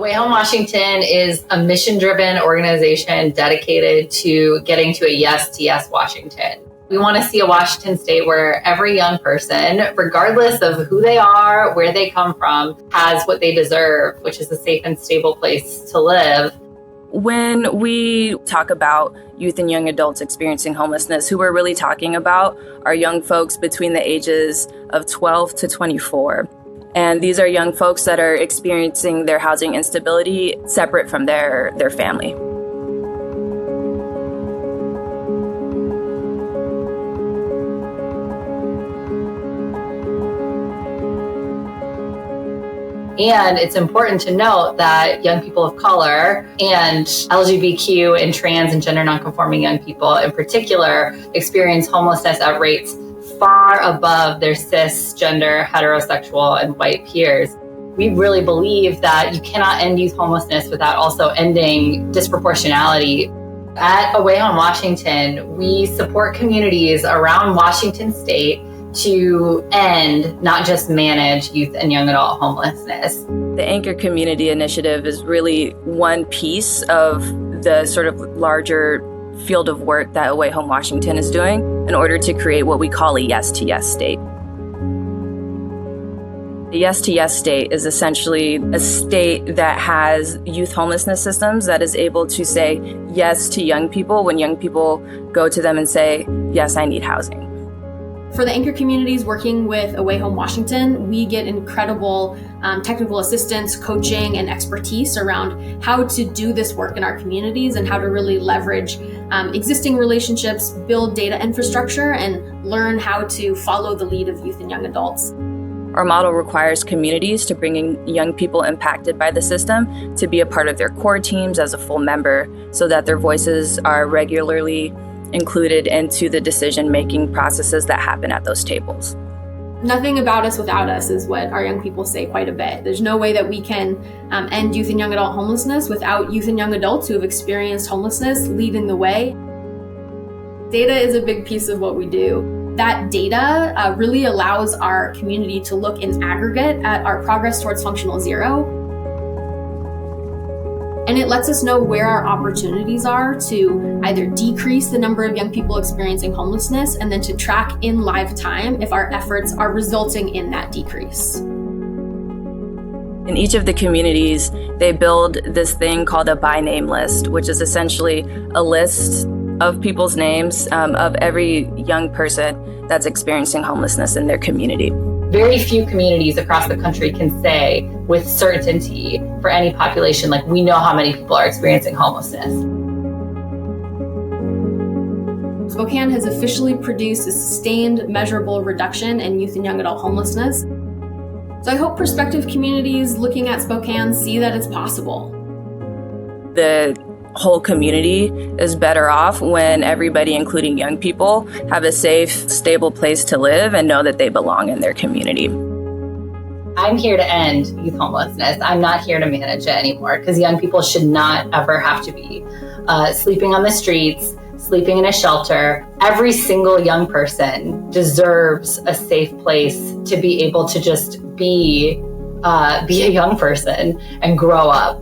Away Home Washington is a mission-driven organization dedicated to getting to a yes to yes Washington. We want to see a Washington state where every young person, regardless of who they are, where they come from, has what they deserve, which is a safe and stable place to live. When we talk about youth and young adults experiencing homelessness, who we're really talking about are young folks between the ages of 12 to 24. And these are young folks that are experiencing their housing instability separate from their family. And it's important to note that young people of color and LGBTQ and trans and gender nonconforming young people in particular experience homelessness at rates far above their cisgender, heterosexual, and white peers. We really believe that you cannot end youth homelessness without also ending disproportionality. At Away Home Washington, we support communities around Washington State to end, not just manage, youth and young adult homelessness. The Anchor Community Initiative is really one piece of the sort of larger field of work that Away Home Washington is doing in order to create what we call a yes to yes state. A yes to yes state is essentially a state that has youth homelessness systems that is able to say yes to young people when young people go to them and say, yes, I need housing. For the anchor communities working with Away Home Washington, we get incredible technical assistance, coaching, and expertise around how to do this work in our communities and how to really leverage existing relationships, build data infrastructure, and learn how to follow the lead of youth and young adults. Our model requires communities to bring in young people impacted by the system to be a part of their core teams as a full member so that their voices are regularly included into the decision-making processes that happen at those tables. Nothing about us without us is what our young people say quite a bit. There's no way that we can end youth and young adult homelessness without youth and young adults who have experienced homelessness leading the way. Data is a big piece of what we do. That data really allows our community to look in aggregate at our progress towards functional zero. And it lets us know where our opportunities are to either decrease the number of young people experiencing homelessness and then to track in live time if our efforts are resulting in that decrease. In each of the communities, they build this thing called a by name list, which is essentially a list of people's names of every young person that's experiencing homelessness in their community. Very few communities across the country can say with certainty for any population, like, we know how many people are experiencing homelessness. Spokane has officially produced a sustained, measurable reduction in youth and young adult homelessness. So I hope prospective communities looking at Spokane see that it's possible. The whole community is better off when everybody, including young people, have a safe, stable place to live and know that they belong in their community. I'm here to end youth homelessness. I'm not here to manage it anymore because young people should not ever have to be sleeping on the streets, sleeping in a shelter. Every single young person deserves a safe place to be able to just be a young person and grow up.